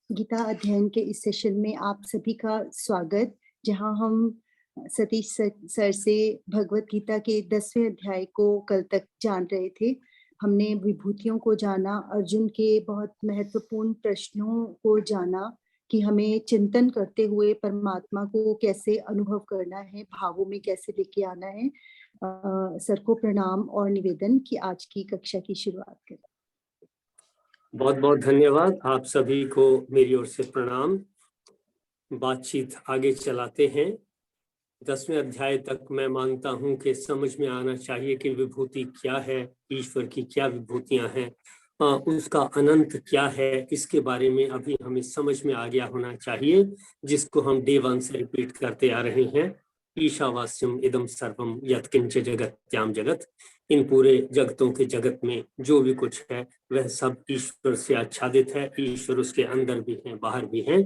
गीता अध्ययन के इस सेशन में आप सभी का स्वागत, जहां हम सतीश सर से भगवत गीता के 10वें अध्याय को कल तक जान रहे थे। हमने विभूतियों को जाना, अर्जुन के बहुत महत्वपूर्ण प्रश्नों को जाना कि हमें चिंतन करते हुए परमात्मा को कैसे अनुभव करना है, भावों में कैसे लेके आना है। सर को प्रणाम और निवेदन कि आज की कक्षा की शुरुआत करें। बहुत बहुत धन्यवाद। आप सभी को मेरी ओर से प्रणाम। बातचीत आगे चलाते हैं। 10वें अध्याय तक मैं मानता हूं कि समझ में आना चाहिए कि विभूति क्या है, ईश्वर की क्या विभूतियां हैं, उसका अनंत क्या है, इसके बारे में अभी हमें समझ में आ गया होना चाहिए, जिसको हम डे 1 से रिपीट करते आ रहे हैं। ईशावास्यम इदम सर्वम यत्किंच जगत्याम जगत। इन पूरे जगतों के जगत में जो भी कुछ है वह सब ईश्वर से आच्छादित है। ईश्वर उसके अंदर भी हैं, बाहर भी हैं।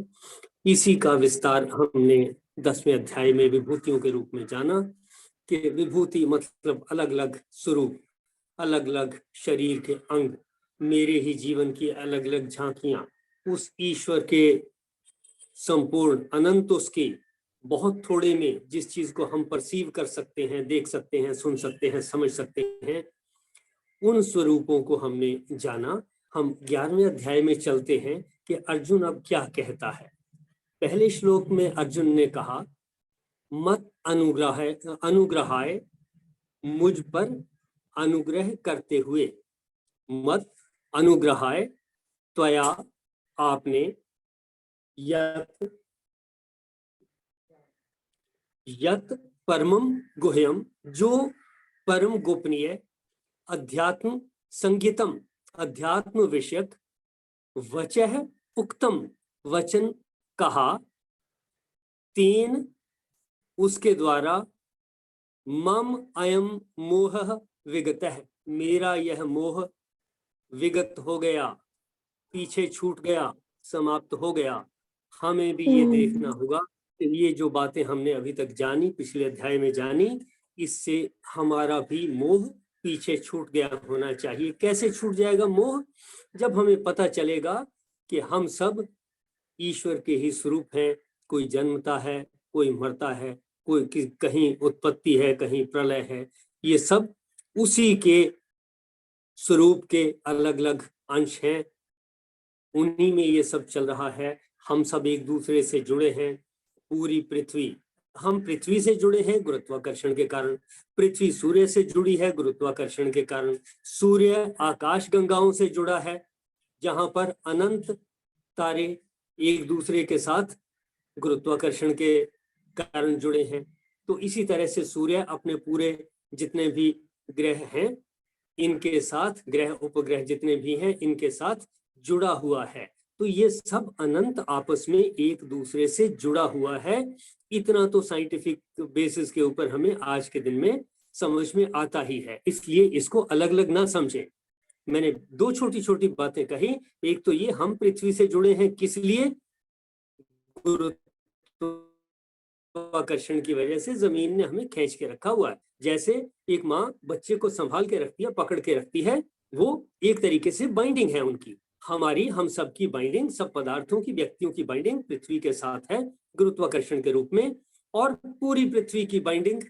इसी का विस्तार हमने 10वें अध्याय में विभूतियों के रूप में जाना कि विभूति मतलब अलग अलग स्वरूप, अलग अलग शरीर के अंग, मेरे ही जीवन की अलग अलग झांकियां, उस ईश्वर के संपूर्ण अनंत उसके बहुत थोड़े में जिस चीज को हम परसीव कर सकते हैं, देख सकते हैं, सुन सकते हैं, समझ सकते हैं, उन स्वरूपों को हमने जाना। हम 11वें अध्याय में चलते हैं कि अर्जुन अब क्या कहता है। पहले श्लोक में अर्जुन ने कहा, मत अनुग्रहाय, मुझ पर अनुग्रह करते हुए, मत अनुग्रहाय त्वया, आपने, यत परमम गुह्यम, जो परम गोपनीय, अध्यात्म संगीतम, अध्यात्म विषयक, वचः उक्तम, वचन कहा, तेन उसके द्वारा, मम अयम मोह विगतः, मेरा यह मोह विगत हो गया, पीछे छूट गया, समाप्त हो गया। हमें भी ये देखना होगा कि ये जो बातें हमने अभी तक जानी, पिछले अध्याय में जानी, इससे हमारा भी मोह पीछे छूट गया होना चाहिए। कैसे छूट जाएगा मोह? जब हमें पता चलेगा कि हम सब ईश्वर के ही स्वरूप हैं। कोई जन्मता है, कोई मरता है, कोई कहीं उत्पत्ति है, कहीं प्रलय है, ये सब उसी के स्वरूप के अलग अलग अंश हैं। उन्हीं में ये सब चल रहा है। हम सब एक दूसरे से जुड़े हैं। पूरी पृथ्वी, हम पृथ्वी से जुड़े हैं गुरुत्वाकर्षण के कारण, पृथ्वी सूर्य से जुड़ी है गुरुत्वाकर्षण के कारण, सूर्य आकाश गंगाओं से जुड़ा है, जहां पर अनंत तारे एक दूसरे के साथ गुरुत्वाकर्षण के कारण जुड़े हैं। तो इसी तरह से सूर्य अपने पूरे जितने भी ग्रह हैं इनके साथ, ग्रह उपग्रह जितने भी हैं इनके साथ जुड़ा हुआ है। तो ये सब अनंत आपस में एक दूसरे से जुड़ा हुआ है। इतना तो साइंटिफिक बेसिस के ऊपर हमें आज के दिन में समझ में आता ही है, इसलिए इसको अलग अलग ना समझें। मैंने दो छोटी छोटी बातें कही। एक तो ये, हम पृथ्वी से जुड़े हैं किस लिए? गुरुत्वाकर्षण की वजह से जमीन ने हमें खींच के रखा हुआ है। जैसे एक माँ बच्चे को संभाल के रखती है, पकड़ के रखती है, वो एक तरीके से बाइंडिंग है उनकी। हमारी, हम सब की बाइंडिंग, सब पदार्थों की, व्यक्तियों की बाइंडिंग पृथ्वी के साथ है गुरुत्वाकर्षण के रूप में, और पूरी पृथ्वी की बाइंडिंग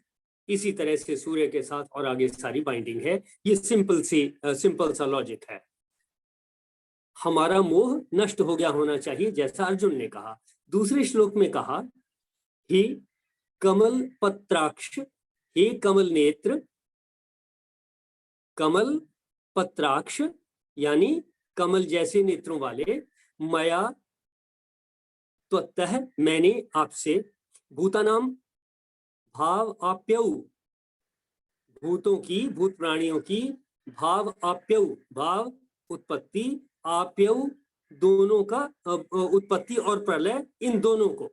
इसी तरह से सूर्य के साथ और आगे सारी बाइंडिंग है। ये सिंपल सा लॉजिक है। हमारा मोह नष्ट हो गया होना चाहिए, जैसा अर्जुन ने कहा। दूसरे श्लोक में कहा, हे कमल पत्राक्ष, हे कमल नेत्र, कमल पत्राक्ष यानी कमल जैसे नेत्रों वाले, मया त्वत्तः, मैंने आपसे, भूतानाम भाव आप्यौ, भूतों की, भूत प्राणियों की, भाव आप्यौ, भाव उत्पत्ति, आप्यौ दोनों का, उत्पत्ति और प्रलय, इन दोनों को,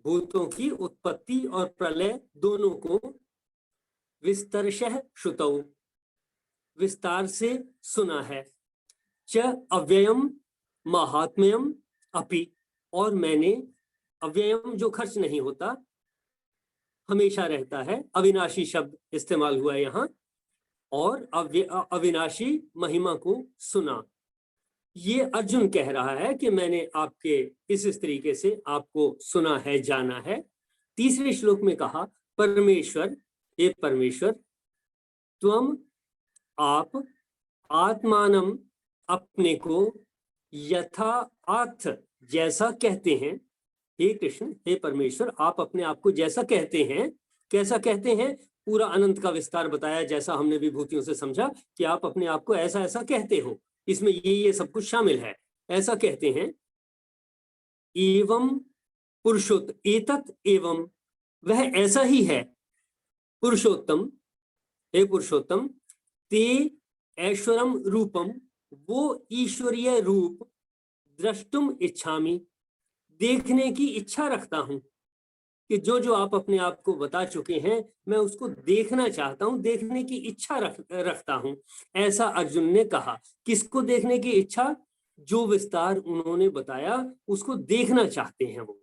भूतों की उत्पत्ति और प्रलय दोनों को, विस्तरशः श्रुतौ, विस्तार से सुना है, च अव्ययम महात्म्यम अपि, और मैंने, अव्ययम जो खर्च नहीं होता, हमेशा रहता है, अविनाशी शब्द इस्तेमाल हुआ है यहां, और अविनाशी महिमा को सुना। ये अर्जुन कह रहा है कि मैंने आपके इस तरीके से आपको सुना है, जाना है। तीसरे श्लोक में कहा परमेश्वर, हे परमेश्वर, त्वम आप आत्मानम अपने को यथा अर्थ जैसा कहते हैं। हे कृष्ण, हे परमेश्वर, आप अपने आप को जैसा कहते हैं, कैसा कहते हैं, पूरा अनंत का विस्तार बताया, जैसा हमने विभूतियों से समझा कि आप अपने आप को ऐसा ऐसा कहते हो, इसमें ये सब कुछ शामिल है, ऐसा कहते हैं। एवं पुरुषोत्तम, एतत् एवं, वह ऐसा ही है, पुरुषोत्तम, हे पुरुषोत्तम, ते ऐश्वरम रूपम, वो ईश्वरीय रूप, द्रष्टुम इच्छामि, देखने की इच्छा रखता हूं, कि जो जो आप अपने आप को बता चुके हैं मैं उसको देखना चाहता हूं, देखने की इच्छा रखता हूं। ऐसा अर्जुन ने कहा। किसको देखने की इच्छा? जो विस्तार उन्होंने बताया उसको देखना चाहते हैं वो।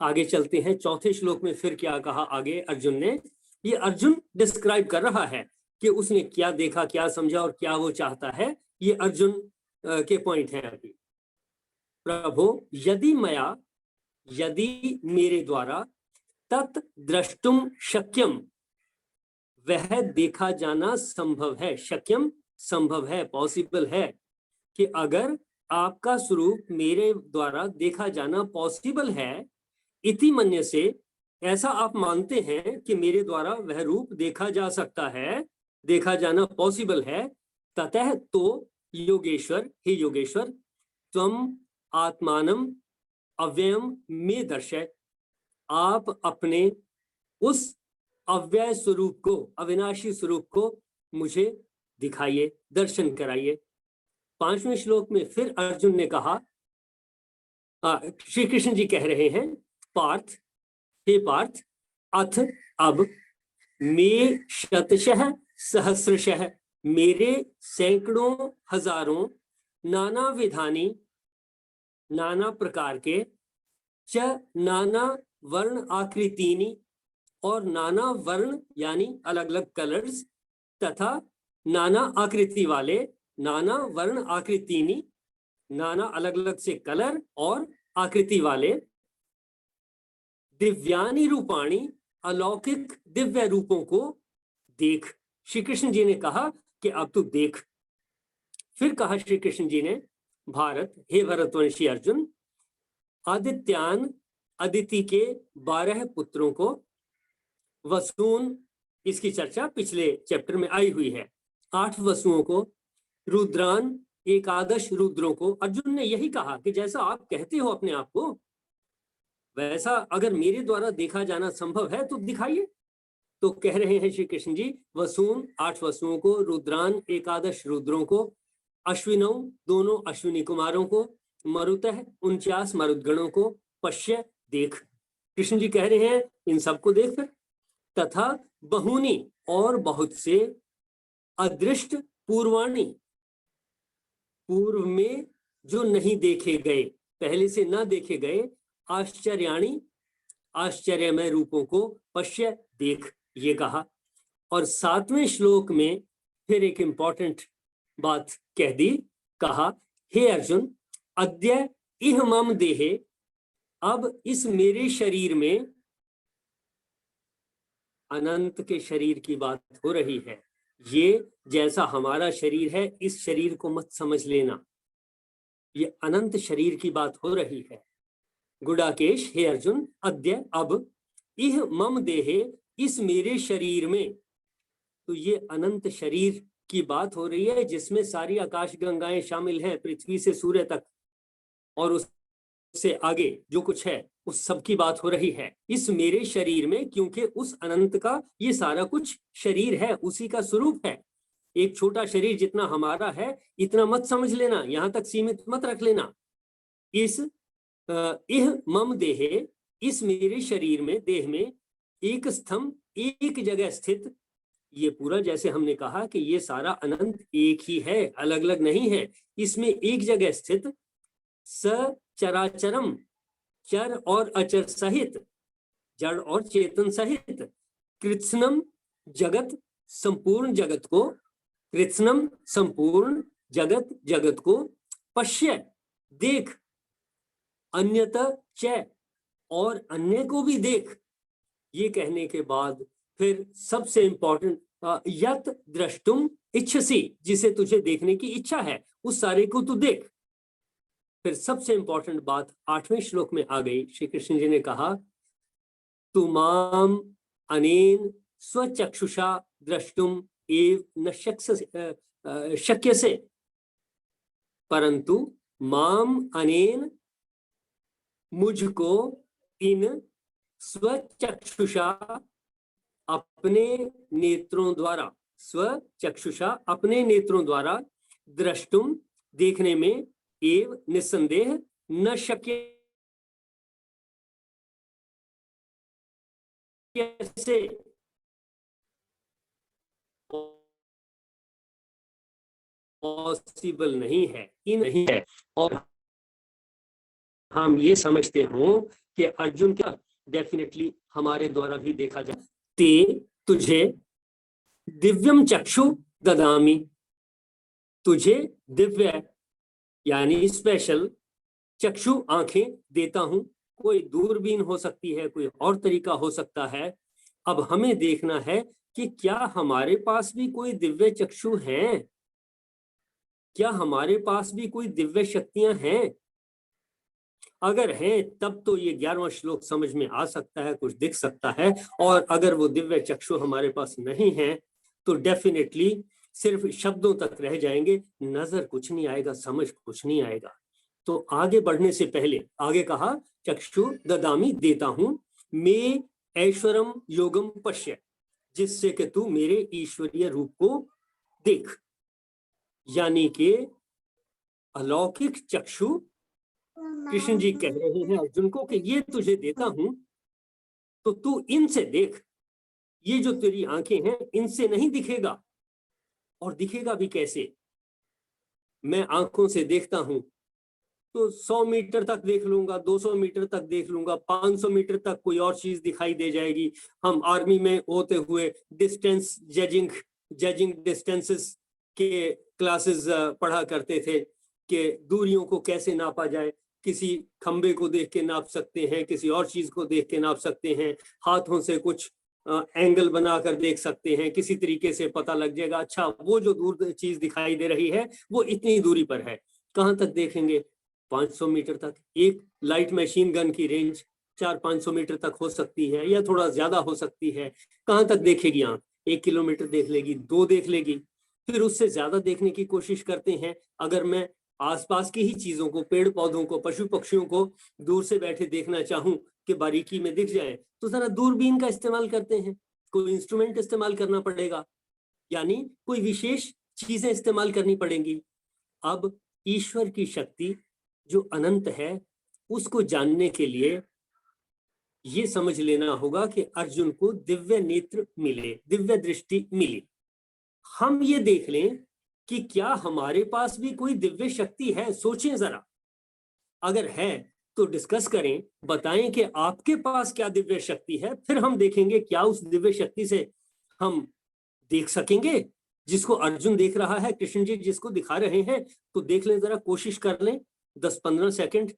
आगे चलते हैं, चौथे श्लोक में फिर क्या कहा आगे अर्जुन ने। ये अर्जुन डिस्क्राइब कर रहा है कि उसने क्या देखा, क्या समझा और क्या वो चाहता है। ये अर्जुन के पॉइंट हैं अभी। प्रभो यदि मया, यदि मेरे द्वारा, तत् द्रष्टुम शक्यम, वह देखा जाना संभव है, शक्यम संभव है, पॉसिबल है, कि अगर आपका स्वरूप मेरे द्वारा देखा जाना पॉसिबल है, इति मन्य से, ऐसा आप मानते हैं कि मेरे द्वारा वह रूप देखा जा सकता है, देखा जाना पॉसिबल है, ततः तो योगेश्वर, हे योगेश्वर, त्वम आत्मानम अव्ययम में दर्शय, आप अपने उस अव्यय स्वरूप को, अविनाशी स्वरूप को मुझे दिखाइए, दर्शन कराइए। पांचवें श्लोक में फिर अर्जुन ने कहा, श्री कृष्ण जी कह रहे हैं, पार्थ, हे पार्थ, अथ अब मे शतशः सहस्रशः, मेरे सैकड़ों हजारों, नाना विधानी, नाना प्रकार के, च नाना वर्ण आकृतिनी, और नाना वर्ण यानी अलग अलग कलर्स, तथा नाना आकृति वाले, नाना वर्ण आकृतिनी, नाना अलग अलग से कलर और आकृति वाले, दिव्यानि रूपाणी, अलौकिक दिव्य रूपों को देख। श्री कृष्ण जी ने कहा कि अब तू देख। फिर कहा श्री कृष्ण जी ने, भारत, हे भरतवंशी अर्जुन, आदित्यान, अदिति के 12 पुत्रों को, वसुन, इसकी चर्चा पिछले चैप्टर में आई हुई है, 8 वसुओं को, रुद्रान, 11 रुद्रों को। अर्जुन ने यही कहा कि जैसा आप कहते हो अपने आप को, वैसा अगर मेरे द्वारा देखा जाना संभव है तो दिखाइए। तो कह रहे हैं श्री कृष्ण जी, वसुन 8 वसुओं को, रुद्रान 11 रुद्रों को, अश्विनौ दोनों अश्विनी कुमारों को, मरुतः 49 मरुदगणों को, पश्य देख। कृष्ण जी कह रहे हैं इन सबको देख फिर, तथा बहुनी, और बहुत से, अदृष्ट पूर्वाणी, पूर्व में जो नहीं देखे गए, पहले से ना देखे गए, आश्चर्याणी, आश्चर्यमय रूपों को, पश्य देख, ये कहा। और 7वें श्लोक में फिर एक इंपॉर्टेंट बात कह दी, कहा, हे अर्जुन, अद्य इह मम देहे, अब इस मेरे शरीर में, अनंत के शरीर की बात हो रही है। ये जैसा हमारा शरीर है, इस शरीर को मत समझ लेना, ये अनंत शरीर की बात हो रही है। गुडाकेश, हे अर्जुन, अद्य अब, इह मम देहे, इस मेरे शरीर में, तो ये अनंत शरीर की बात हो रही है जिसमें सारी आकाश गंगाएं शामिल हैं, पृथ्वी से सूर्य तक और उससे आगे जो कुछ है उस सब की बात हो रही है इस मेरे शरीर में, क्योंकि उस अनंत का ये सारा कुछ शरीर है, उसी का स्वरूप है। एक छोटा शरीर जितना हमारा है इतना मत समझ लेना, यहां तक सीमित मत रख लेना। इस इह मम देहे, इस मेरे शरीर में, देह में, एक स्तंभ, एक जगह स्थित, ये पूरा जैसे हमने कहा कि ये सारा अनंत एक ही है, अलग अलग नहीं है, इसमें एक जगह स्थित, सचराचरम, चर और अचर सहित, जड़ और चेतन सहित, कृत्स्नम जगत, संपूर्ण जगत को, कृत्स्नम संपूर्ण जगत, जगत को, पश्य देख, अन्यत च और अन्य को भी देख। ये कहने के बाद फिर सबसे इंपॉर्टेंट यत द्रष्टुम इच्छसि, जिसे तुझे देखने की इच्छा है उस सारे को तू देख। फिर सबसे इंपॉर्टेंट बात 8वें श्लोक में आ गई। श्री कृष्ण जी ने कहा तु माम अनेन स्वचक्षुषा द्रष्टुम एव न शक्यसे, परंतु माम अनेन मुझको इन स्वचक्षुषा अपने नेत्रों द्वारा, स्वचक्षुषा अपने नेत्रों द्वारा, द्रष्टुम देखने में, एव निस्संदेह, न शक्य कैसे पॉसिबल नहीं है, ही नहीं है। और हम ये समझते हो कि अर्जुन क्या डेफिनेटली हमारे द्वारा भी देखा जाए, ते तुझे दिव्यम चक्षु ददामी, तुझे दिव्य यानी स्पेशल चक्षु आंखें देता हूं। कोई दूरबीन हो सकती है, कोई और तरीका हो सकता है। अब हमें देखना है कि क्या हमारे पास भी कोई दिव्य चक्षु हैं, क्या हमारे पास भी कोई दिव्य शक्तियां हैं। अगर हैं तब तो ये 11वां श्लोक समझ में आ सकता है, कुछ दिख सकता है। और अगर वो दिव्य चक्षु हमारे पास नहीं है तो डेफिनेटली सिर्फ शब्दों तक रह जाएंगे, नजर कुछ नहीं आएगा, समझ कुछ नहीं आएगा। तो आगे बढ़ने से पहले आगे कहा चक्षु ददामी, देता हूं, मैं ऐश्वरम योगम पश्य, जिससे कि तू मेरे ईश्वरीय रूप को देख। यानी कि अलौकिक चक्षु कृष्ण जी कह रहे हैं अर्जुन को कि ये तुझे देता हूं तो तू इनसे देख। ये जो तेरी आंखें हैं इनसे नहीं दिखेगा, और दिखेगा भी कैसे। मैं आंखों से देखता हूं तो 100 मीटर तक देख लूंगा, 200 मीटर तक देख लूंगा, 500 मीटर तक कोई और चीज दिखाई दे जाएगी। हम आर्मी में होते हुए डिस्टेंस जजिंग डिस्टेंसेस के क्लासेस पढ़ा करते थे कि दूरियों को कैसे नापा जाए। किसी खंबे को देख के नाप सकते हैं, किसी और चीज को देख के नाप सकते हैं, हाथों से कुछ एंगल बनाकर देख सकते हैं, किसी तरीके से पता लग जाएगा अच्छा वो जो दूर चीज दिखाई दे रही है वो इतनी दूरी पर है। कहां तक देखेंगे? 500 मीटर तक। एक लाइट मशीन गन की रेंज 400-500 मीटर तक हो सकती है या थोड़ा ज्यादा हो सकती है। कहां तक देखेगी आंख? 1 किलोमीटर देख लेगी, 2 देख लेगी। फिर उससे ज्यादा देखने की कोशिश करते हैं। अगर मैं आसपास की ही चीजों को, पेड़ पौधों को, पशु पक्षियों को दूर से बैठे देखना चाहूं कि बारीकी में दिख जाए तो जरा दूरबीन का इस्तेमाल करते हैं, कोई इंस्ट्रूमेंट इस्तेमाल करना पड़ेगा, यानी कोई विशेष चीजें इस्तेमाल करनी पड़ेंगी। अब ईश्वर की शक्ति जो अनंत है उसको जानने के लिए ये समझ लेना होगा कि अर्जुन को दिव्य नेत्र मिले, दिव्य दृष्टि मिली। हम ये देख लें कि क्या हमारे पास भी कोई दिव्य शक्ति है। सोचें जरा, अगर है तो डिस्कस करें, बताएं कि आपके पास क्या दिव्य शक्ति है। फिर हम देखेंगे क्या उस दिव्य शक्ति से हम देख सकेंगे जिसको अर्जुन देख रहा है, कृष्ण जी जिसको दिखा रहे हैं। तो देख लें जरा, कोशिश कर लें, 10-15 सेकंड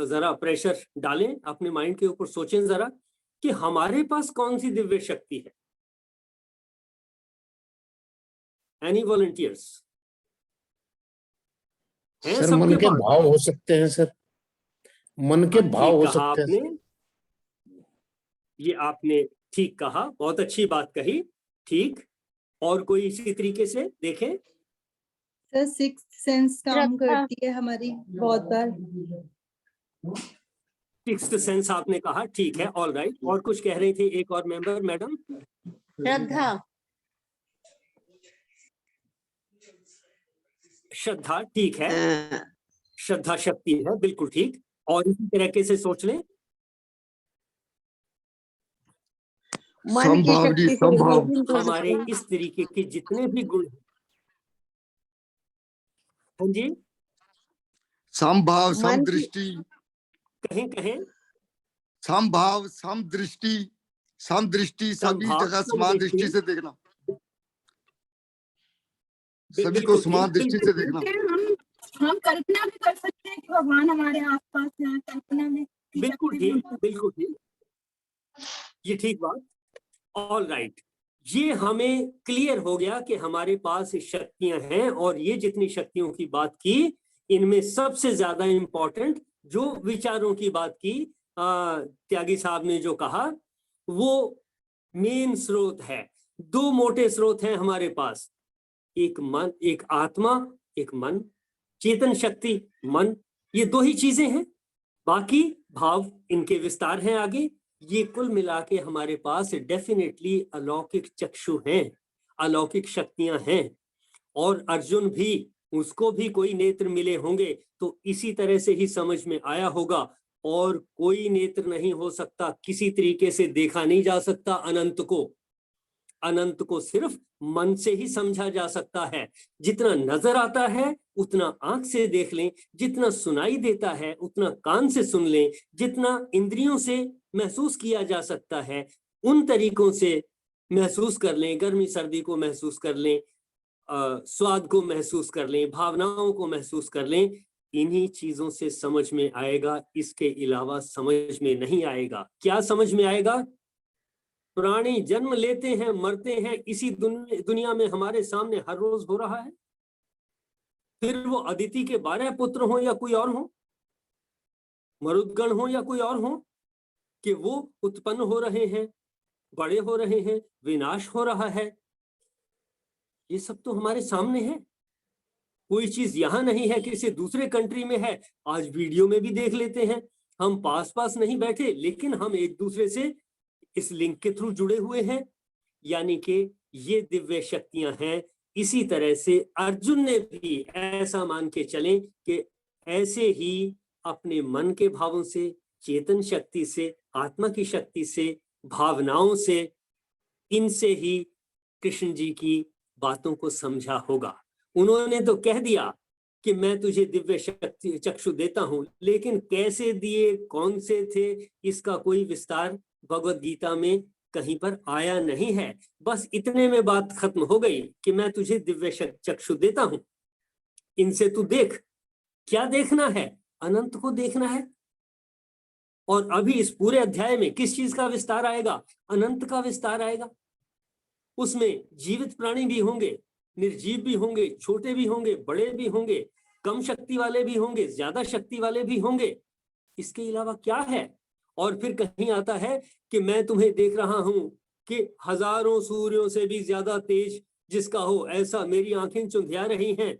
जरा प्रेशर डालें अपने माइंड के ऊपर, सोचें जरा कि हमारे पास कौन सी दिव्य शक्ति है। एनी वॉलंटियर्स हैं? सर मन के भाव हो सकते हैं सर, मन के भाव हो सकते हैं। आपने ये आपने ठीक कहा, बहुत अच्छी बात कही। ठीक, और कोई इसी तरीके से देखें। सर सिक्स्थ सेंस काम करती है हमारी बहुत बार। सिक्स्थ सेंस आपने कहा, ठीक है, ऑल राइट। और कुछ कह रही थी एक और मेंबर, मैडम। श्रद्धा, ठीक है, श्रद्धा शक्ति है, बिल्कुल ठीक। और इसी तरीके से सोच लें मन की शक्ति, हमारे इस तरीके के जितने भी गुण। हाँ जी, समभाव, समदृष्टि, कहें समभाव, समदृष्टि, समदृष्टि, सभी जगह समान दृष्टि से देखना, सभी को समान दृष्टि से देखना। हम कल्पना भी कर सकते हैं कि भगवान हमारे आसपास है, कल्पना में की बिल्कुल शक्ति भी ठीक, हमको बिल्कुल ठीक, ये ठीक बात। ऑल राइट, ये हमें क्लियर हो गया कि हमारे पास शक्तियां हैं, और ये जितनी शक्तियों की बात की, इनमें सबसे ज्यादा इंपॉर्टेंट जो विचारों की बात की त्यागी साहब ने जो कहा, वो मेन स्रोत है। दो मोटे स्रोत हैं हमारे पास, एक मन, एक आत्मा, एक मन, चेतन शक्ति मन, ये दो ही चीजें हैं, बाकी भाव इनके विस्तार हैं आगे। ये कुल मिला के हमारे पास डेफिनेटली अलौकिक चक्षु हैं, अलौकिक शक्तियां हैं। और अर्जुन भी, उसको भी कोई नेत्र मिले होंगे तो इसी तरह से ही समझ में आया होगा। और कोई नेत्र नहीं हो सकता, किसी तरीके से देखा नहीं जा सकता अनंत को। अनंत को सिर्फ मन से ही समझा जा सकता है। जितना नजर आता है उतना आंख से देख लें, जितना सुनाई देता है उतना कान से सुन लें, जितना इंद्रियों से महसूस किया जा सकता है उन तरीकों से महसूस कर लें, गर्मी सर्दी को महसूस कर लें, स्वाद को महसूस कर लें, भावनाओं को महसूस कर लें। इन्हीं चीजों से समझ में आएगा, इसके अलावा समझ में नहीं आएगा। क्या समझ में आएगा? प्राणी जन्म लेते हैं, मरते हैं, इसी दुनिया में हमारे सामने हर रोज हो रहा है। फिर वो अदिति के 12 पुत्र हों या कोई और हो, मरुदगण हो या कोई और हो, कि वो उत्पन्न हो रहे हैं, बड़े हो रहे हैं, विनाश हो रहा है, ये सब तो हमारे सामने है। कोई चीज यहां नहीं है, किसी दूसरे कंट्री में है। आज वीडियो में भी देख लेते हैं, हम पास पास नहीं बैठे लेकिन हम एक दूसरे से इस लिंक के थ्रू जुड़े हुए हैं, यानी कि ये दिव्य शक्तियां हैं। इसी तरह से अर्जुन ने भी ऐसा मान के चलें कि ऐसे ही अपने मन के भावों से, चेतन शक्ति से, आत्मा की शक्ति से, भावनाओं से, इनसे ही कृष्ण जी की बातों को समझा होगा। उन्होंने तो कह दिया कि मैं तुझे दिव्य शक्ति चक्षु देता हूं, लेकिन कैसे दिए, कौन से थे, इसका कोई विस्तार भगवत गीता में कहीं पर आया नहीं है। बस इतने में बात खत्म हो गई कि मैं तुझे दिव्य चक्षु देता हूं, इनसे तू देख। क्या देखना है? अनंत को देखना है। और अभी इस पूरे अध्याय में किस चीज का विस्तार आएगा? अनंत का विस्तार आएगा। उसमें जीवित प्राणी भी होंगे, निर्जीव भी होंगे, छोटे भी होंगे, बड़े भी होंगे, कम शक्ति वाले भी होंगे, ज्यादा शक्ति वाले भी होंगे। इसके अलावा क्या है? और फिर कहीं आता है कि मैं तुम्हें देख रहा हूं कि हजारों सूर्यों से भी ज्यादा तेज जिसका हो, ऐसा मेरी आंखें चुंधिया रही हैं।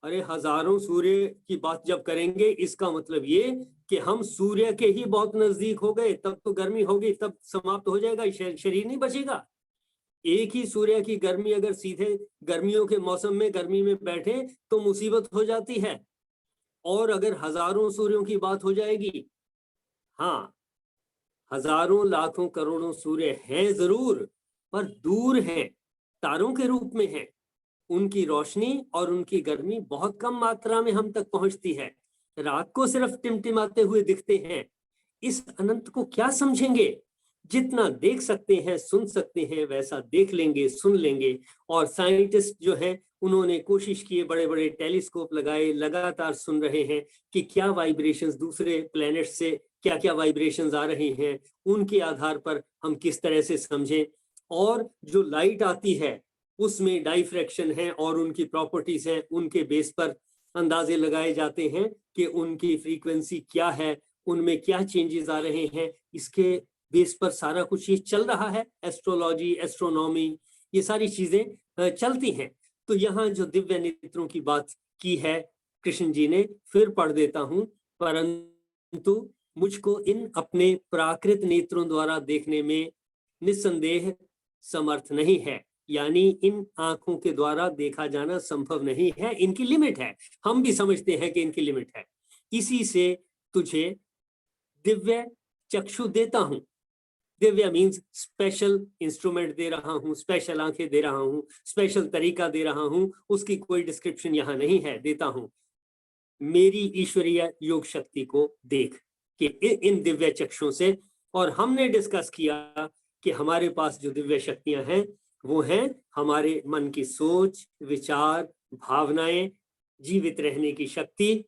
अरे हजारों सूर्य की बात जब करेंगे, इसका मतलब ये कि हम सूर्य के ही बहुत नजदीक हो गए, तब तो गर्मी होगी, तब समाप्त हो जाएगा, शरीर नहीं बचेगा। एक ही सूर्य की गर्मी अगर सीधे गर्मियों के मौसम में गर्मी में बैठे तो मुसीबत हो जाती है। और अगर हजारों सूर्यों की बात हो जाएगी, हाँ, हजारों लाखों करोड़ों सूर्य हैं जरूर, पर दूर हैं, तारों के रूप में हैं। उनकी रोशनी और उनकी गर्मी बहुत कम मात्रा में हम तक पहुंचती है, रात को सिर्फ टिमटिमाते हुए दिखते हैं। इस अनंत को क्या समझेंगे? जितना देख सकते हैं, सुन सकते हैं, वैसा देख लेंगे, सुन लेंगे। और साइंटिस्ट जो हैं उन्होंने कोशिश की, बड़े बड़े टेलीस्कोप लगाए, लगातार सुन रहे हैं कि क्या वाइब्रेशंस दूसरे प्लैनेट से, क्या क्या वाइब्रेशंस आ रही हैं, उनके आधार पर हम किस तरह से समझें। और जो लाइट आती है उसमें डाइफ्रैक्शन है और उनकी प्रॉपर्टीज हैं, उनके बेस पर अंदाजे लगाए जाते हैं कि उनकी फ्रीक्वेंसी क्या है, उनमें क्या चेंजेस आ रहे हैं। इसके बेस पर सारा कुछ ये चल रहा है। एस्ट्रोलॉजी, एस्ट्रोनॉमी, ये सारी चीजें चलती हैं। तो यहाँ जो दिव्य नेत्रों की बात की है कृष्ण जी ने, फिर पढ़ देता हूं, परंतु मुझको इन अपने प्राकृत नेत्रों द्वारा देखने में निस्संदेह समर्थ नहीं है, यानी इन आंखों के द्वारा देखा जाना संभव नहीं है, इनकी लिमिट है। हम भी समझते हैं कि इनकी लिमिट है। इसी से तुझे दिव्य चक्षु देता हूं। दिव्य मीन्स स्पेशल इंस्ट्रूमेंट दे रहा हूं, स्पेशल आंखें दे रहा हूं, स्पेशल तरीका दे रहा हूं। उसकी कोई डिस्क्रिप्शन यहां नहीं है, देता हूं। मेरी ईश्वरीय योग शक्ति को देख कि इन दिव्य चक्षुओं से। और हमने डिस्कस किया कि हमारे पास जो दिव्य शक्तियां हैं वो हैं हमारे मन की सोच, विचार, भावनाएं, जीवित रहने की शक्ति,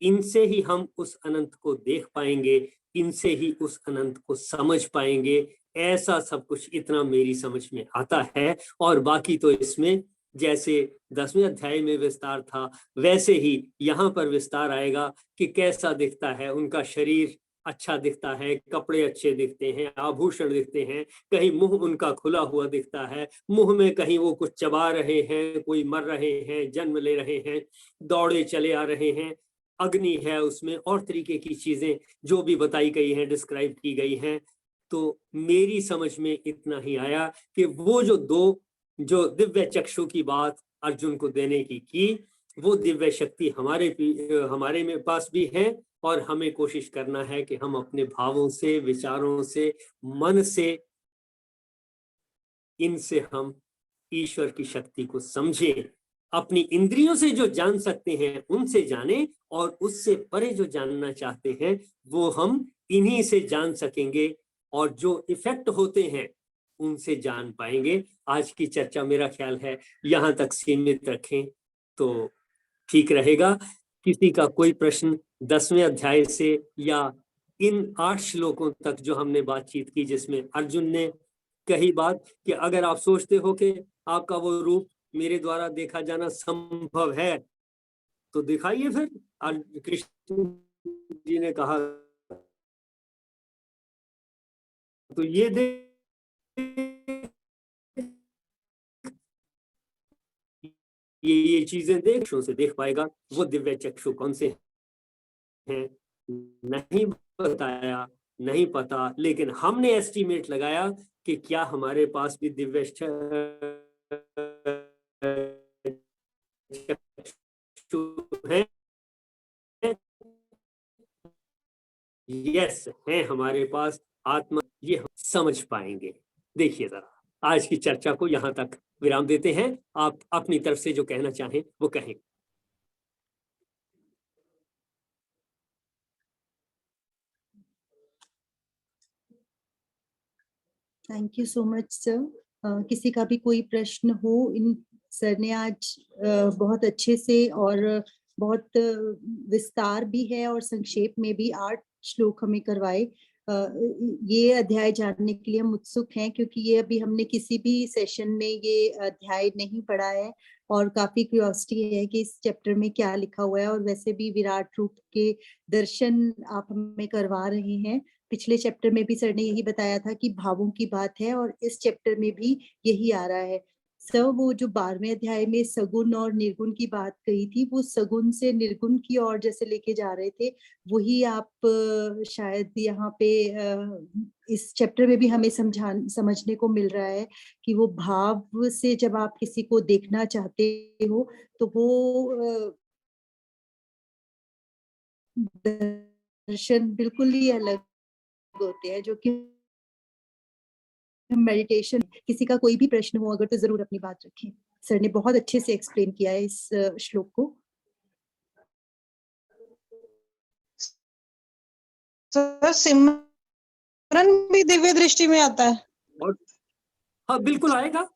इनसे ही हम उस अनंत को देख पाएंगे, इनसे ही उस अनंत को समझ पाएंगे। ऐसा सब कुछ इतना मेरी समझ में आता है। और बाकी तो इसमें जैसे 10वें अध्याय में विस्तार था, वैसे ही यहाँ पर विस्तार आएगा कि कैसा दिखता है उनका शरीर, अच्छा दिखता है, कपड़े अच्छे दिखते हैं, आभूषण दिखते हैं, कहीं मुंह उनका खुला हुआ दिखता है, मुंह में कहीं वो कुछ चबा रहे हैं, कोई मर रहे हैं, जन्म ले रहे हैं, दौड़े चले आ रहे हैं, अग्नि है उसमें, और तरीके की चीजें जो भी बताई गई हैं, डिस्क्राइब की गई हैं। तो मेरी समझ में इतना ही आया कि वो जो दिव्य चक्षु की बात अर्जुन को देने की वो दिव्य शक्ति हमारे में पास भी है, और हमें कोशिश करना है कि हम अपने भावों से, विचारों से, मन से, इनसे हम ईश्वर की शक्ति को समझें। अपनी इंद्रियों से जो जान सकते हैं उनसे जाने, और उससे परे जो जानना चाहते हैं वो हम इन्हीं से जान सकेंगे, और जो इफेक्ट होते हैं उनसे जान पाएंगे। आज की चर्चा मेरा ख्याल है यहाँ तक सीमित रखें तो ठीक रहेगा। किसी का कोई प्रश्न 10वें अध्याय से या इन 8 श्लोकों तक जो हमने बातचीत की, जिसमें अर्जुन ने कही बात कि अगर आप सोचते हो कि आपका वो रूप मेरे द्वारा देखा जाना संभव है तो दिखाइए फिर। कृष्ण जी ने कहा तो ये चीजें चक्षु से देख पाएगा। वो दिव्य चक्षु कौन से हैं नहीं बताया, नहीं पता, लेकिन हमने एस्टीमेट लगाया कि क्या हमारे पास भी दिव्य चक्षु हैं। यस, है हमारे पास आत्मा, ये हम समझ पाएंगे। देखिए जरा, आज की चर्चा को यहाँ तक विराम देते हैं। आप अपनी तरफ से जो कहना चाहें वो कहें। Thank you so much sir. किसी का भी कोई प्रश्न हो, इन सर ने आज बहुत अच्छे से और बहुत विस्तार भी है और संक्षेप में भी 8 श्लोक हमें करवाए। ये अध्याय जानने के लिए हम उत्सुक हैं, क्योंकि ये अभी हमने किसी भी सेशन में ये अध्याय नहीं पढ़ा है, और काफी क्यूरियोसिटी है कि इस चैप्टर में क्या लिखा हुआ है। और वैसे भी विराट रूप के दर्शन आप हमें करवा रहे हैं। पिछले चैप्टर में भी सर ने यही बताया था कि भावों की बात है, और इस चैप्टर में भी यही आ रहा है। सर, वो जो 12वें अध्याय में सगुण और निर्गुण की बात कही थी, वो सगुण से निर्गुण की ओर जैसे लेके जा रहे थे, वही आप शायद यहाँ पे इस चैप्टर में भी हमें समझने को मिल रहा है कि वो भाव से जब आप किसी को देखना चाहते हो तो वो दर्शन बिल्कुल ही अलग होते हैं, जो कि मेडिटेशन। किसी का कोई भी प्रश्न हो अगर तो जरूर अपनी बात रखें। सर ने बहुत अच्छे से एक्सप्लेन किया है इस श्लोक को। सर, सिमरन भी दिव्य दृष्टि में आता है? और हाँ, बिल्कुल आएगा।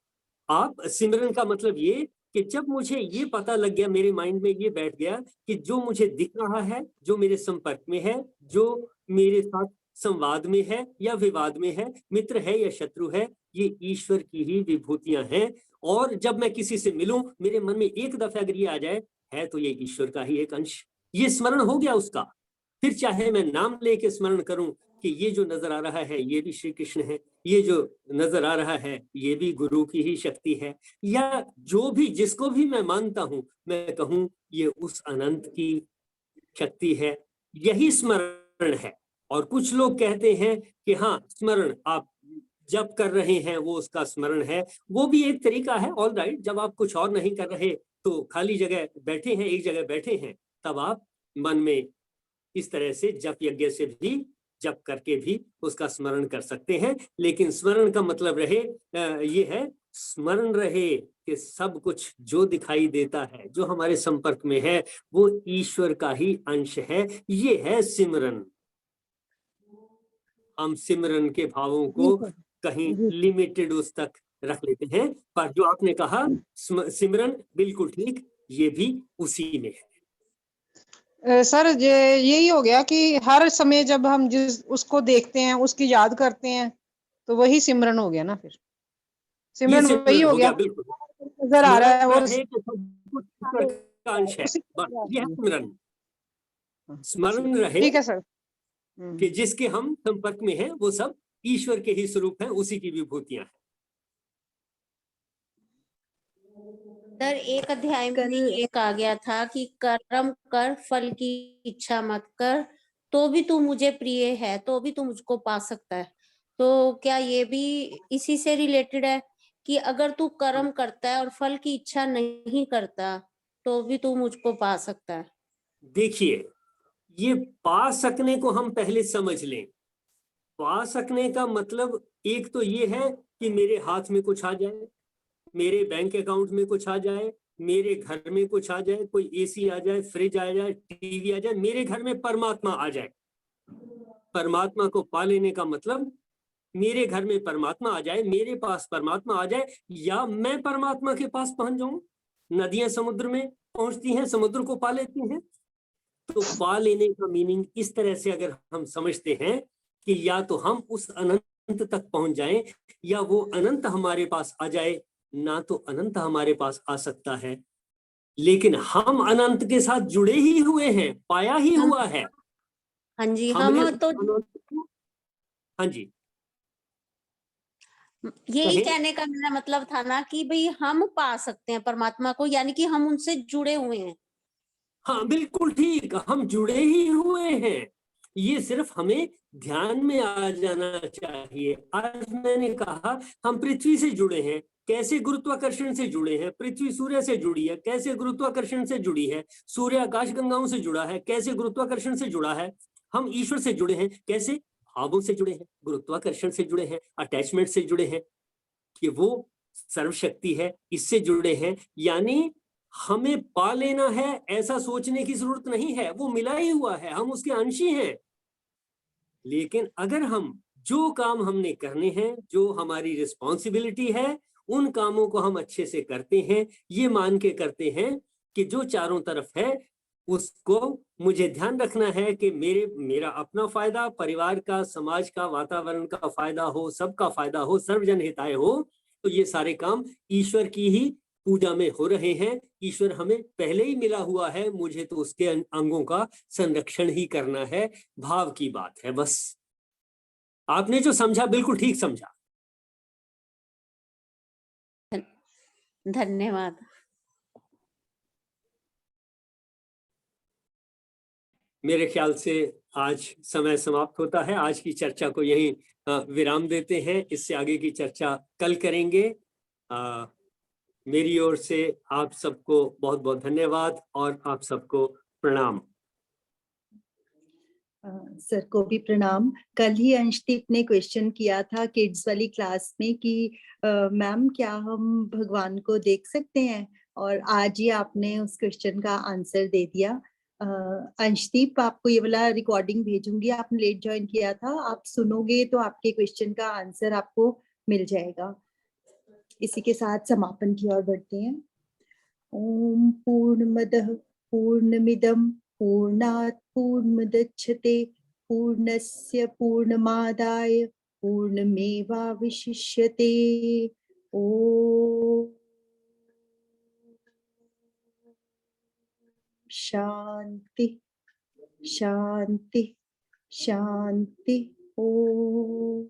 आप सिमरन का मतलब ये कि जब मुझे ये पता लग गया, मेरे माइंड में ये बैठ गया कि जो मुझे दिख रहा है, जो मेरे संपर्क में है, जो मेरे साथ संवाद में है या विवाद में है, मित्र है या शत्रु है, ये ईश्वर की ही विभूतियां हैं। और जब मैं किसी से मिलूं, मेरे मन में एक दफा अगर ये आ जाए है तो ये ईश्वर का ही एक अंश, ये स्मरण हो गया उसका। फिर चाहे मैं नाम लेके स्मरण करूं कि ये जो नजर आ रहा है ये भी श्री कृष्ण है, ये जो नजर आ रहा है ये भी गुरु की ही शक्ति है, या जो भी जिसको भी मैं मानता हूं, मैं कहूं ये उस अनंत की शक्ति है, यही स्मरण है। और कुछ लोग कहते हैं कि हाँ, स्मरण आप जब कर रहे हैं वो उसका स्मरण है, वो भी एक तरीका है। ऑल राइट, जब आप कुछ और नहीं कर रहे तो खाली जगह बैठे हैं, एक जगह बैठे हैं, तब आप मन में इस तरह से जप यज्ञ से भी, जप करके भी उसका स्मरण कर सकते हैं। लेकिन स्मरण का मतलब रहे ये है, स्मरण रहे कि सब कुछ जो दिखाई देता है, जो हमारे संपर्क में है, वो ईश्वर का ही अंश है। ये है सिमरन। हम सिमरन के भावों को कहीं लिमिटेड उस तक रख लेते हैं, पर जो आपने कहा सिमरन बिल्कुल ठीक, ये भी उसी में है। सर यही हो गया कि हर समय जब हम जिस उसको देखते हैं, उसकी याद करते हैं, तो वही सिमरन हो गया ना फिर। ये सिमरन वही सिमरन हो हो गया, गया, बिल्कुल। नजर आ रहा है स्मरण और रहे कि सब कुछ ईश्वर का अंश है, बस ये है स्मरण। स्मरण रहे ठीक है सर। कि जिसके हम संपर्क में हैं वो सब ईश्वर के ही स्वरूप हैं, उसी की विभूतियां हैं। सर एक अध्याय में कल एक आ गया था कि कर्म कर, फल की इच्छा मत कर, तो भी तू मुझे प्रिय है, तो भी तू मुझको पा सकता है। तो क्या ये भी इसी से रिलेटेड है कि अगर तू कर्म करता है और फल की इच्छा नहीं करता तो भी तू मुझको पा सकता है? देखिए, ये पा सकने को हम पहले समझ लें। पा सकने का मतलब एक तो ये है कि मेरे हाथ में कुछ आ जाए, मेरे बैंक अकाउंट में कुछ आ जाए, मेरे घर में कुछ आ जाए, कोई एसी आ जाए, फ्रिज आ जाए, टीवी आ जाए, मेरे घर में परमात्मा आ जाए। परमात्मा को पा लेने का मतलब मेरे घर में परमात्मा आ जाए, मेरे पास परमात्मा आ जाए, या मैं परमात्मा के पास पहुंच जाऊं। नदियां समुद्र में पहुंचती हैं, समुद्र को पा लेती हैं। तो पा लेने का मीनिंग इस तरह से अगर हम समझते हैं कि या तो हम उस अनंत तक पहुंच जाएं, या वो अनंत हमारे पास आ जाए। ना तो अनंत हमारे पास आ सकता है, लेकिन हम अनंत के साथ जुड़े ही हुए हैं, पाया ही हुआ है। हाँ जी, हमने हम उस तो अनंत को, हाँ जी, यही कहें। कहने का मेरा मतलब था ना कि भाई हम पा सकते हैं परमात्मा को, यानी कि हम उनसे जुड़े हुए हैं। हाँ बिल्कुल ठीक, हम जुड़े ही हुए हैं। ये सिर्फ हमें ध्यान में आ जाना चाहिए। आज मैंने कहा हम पृथ्वी से जुड़े हैं, कैसे गुरुत्वाकर्षण से जुड़े हैं। पृथ्वी सूर्य से जुड़ी है, कैसे गुरुत्वाकर्षण से जुड़ी है। सूर्य आकाश गंगाओं से जुड़ा है, कैसे गुरुत्वाकर्षण से जुड़ा है। हम ईश्वर से जुड़े हैं, कैसे भावों से जुड़े हैं, गुरुत्वाकर्षण से जुड़े हैं, अटैचमेंट से जुड़े हैं, कि वो सर्वशक्ति है, इससे जुड़े हैं। यानी हमें पा लेना है ऐसा सोचने की जरूरत नहीं है, वो मिला ही हुआ है, हम उसके अंश ही हैं। लेकिन अगर हम जो काम हमने करने हैं, जो हमारी रिस्पॉन्सिबिलिटी है, उन कामों को हम अच्छे से करते हैं, ये मान के करते हैं कि जो चारों तरफ है उसको मुझे ध्यान रखना है कि मेरा अपना फायदा, परिवार का, समाज का, वातावरण का फायदा हो, सबका फायदा हो, सर्वजन हिताय हो। तो ये सारे काम ईश्वर की ही पूजा में हो रहे हैं। ईश्वर हमें पहले ही मिला हुआ है, मुझे तो उसके अंगों का संरक्षण ही करना है। भाव की बात है बस। आपने जो समझा बिल्कुल ठीक समझा। धन्यवाद। मेरे ख्याल से आज समय समाप्त होता है। आज की चर्चा को यहीं विराम देते हैं। इससे आगे की चर्चा कल करेंगे। मेरी ओर से आप सबको बहुत बहुत धन्यवाद और आप सबको प्रणाम। सर को भी प्रणाम। कल ही अंशदीप ने क्वेश्चन किया था किड्स वाली क्लास में कि मैम क्या हम भगवान को देख सकते हैं, और आज ही आपने उस क्वेश्चन का आंसर दे दिया। अंशदीप, आपको ये वाला रिकॉर्डिंग भेजूंगी, आपने लेट ज्वाइन किया था, आप सुनोगे तो आपके क्वेश्चन का आंसर आपको मिल जाएगा। इसी के साथ समापन की ओर बढ़ते हैं। ओम पूर्णमदः पूर्णमिदं पूर्णात् पूर्णमुदच्यते पूर्णस्य पूर्णमादाय पूर्णमेवावशिष्यते। ओम शांति शांति शांति। ओम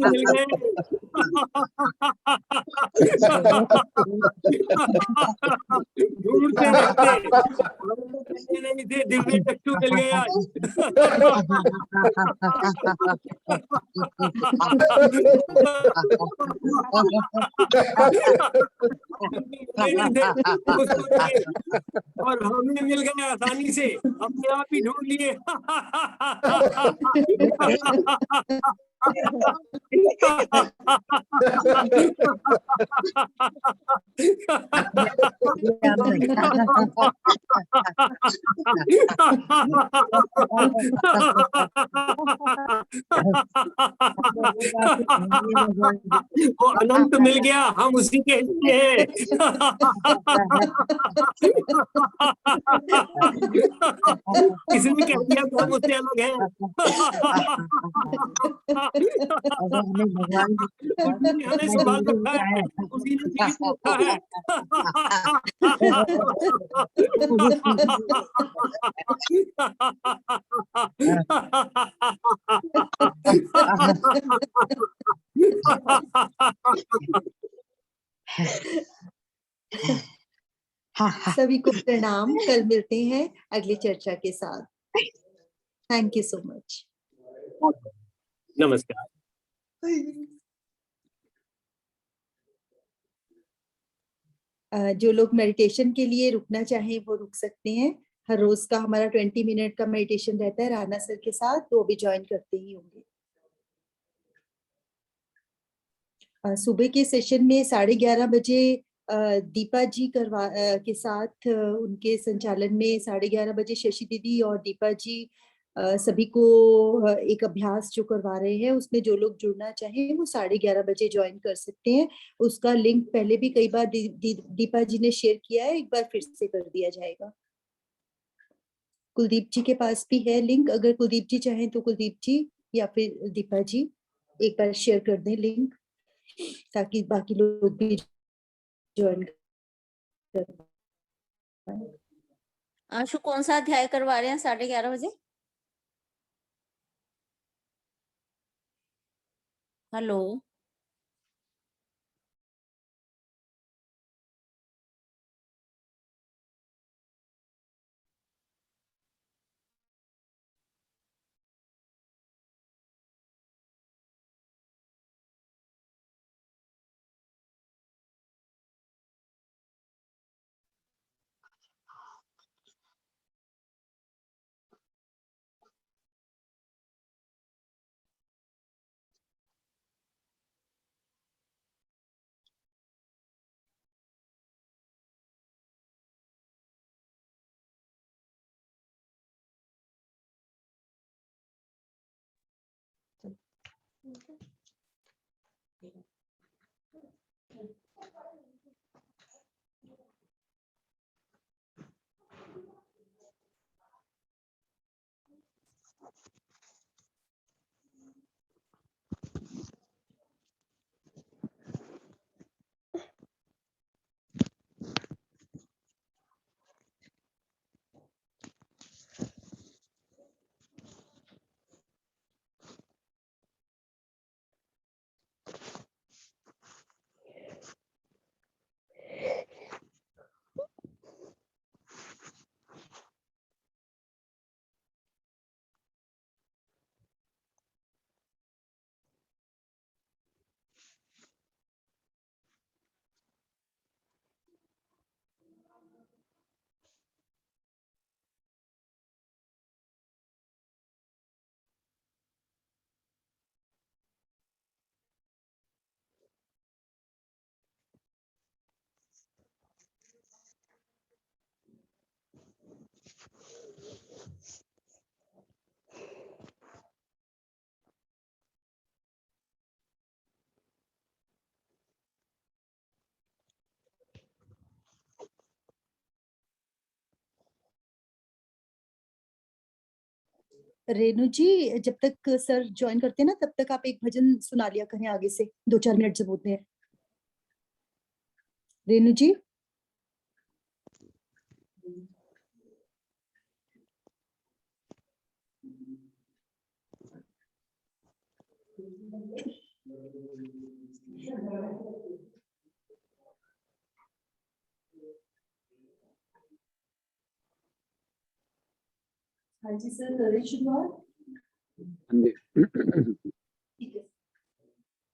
मिल गए। ढूंढते रहते नहीं थे, दिव्य चक्षु मिल गए आज। और हमें मिल गए आसानी से, अपने आप ही ढूंढ लिए। वो अनंत मिल गया, हम उसी के हिस्से हैं। किसने कह दिया कि हम उससे अलग हैं? उसी ने हमें संभाल रखा है, उसी ने दिलीप को रखा है। सभी को प्रणाम, कल मिलते हैं अगली चर्चा के साथ। Thank you so much. नमस्कार। जो लोग मेडिटेशन के लिए रुकना चाहें वो रुक सकते हैं। हर रोज का हमारा 20 मिनट का मेडिटेशन रहता है राना सर के साथ, तो अभी ज्वाइन करते ही होंगे। सुबह के सेशन में 11:30 बजे दीपा जी के साथ उनके संचालन में 11:30 बजे शशि दीदी और दीपा जी सभी को एक अभ्यास जो करवा रहे हैं, उसमें जो लोग जुड़ना चाहें वो 11:30 बजे ज्वाइन कर सकते हैं। उसका लिंक पहले भी कई बार दीपा जी ने शेयर किया है, एक बार फिर से कर दिया जाएगा। कुलदीप जी के पास भी है लिंक, अगर कुलदीप जी चाहें तो कुलदीप जी या फिर दीपा जी एक बार शेयर कर दें लिंक, ताकि बाकी लोग भी ज्वाइन कर पाए। आशु कौन सा अध्याय करवा रहे हैं 11:30 बजे? हेलो, रेणु जी, जब तक सर ज्वाइन करते हैं ना, तब तक आप एक भजन सुना लिया करें आगे से, 2-4 मिनट जब होते हैं। रेणु जी। हाँ जी सर, करें शुरुआत।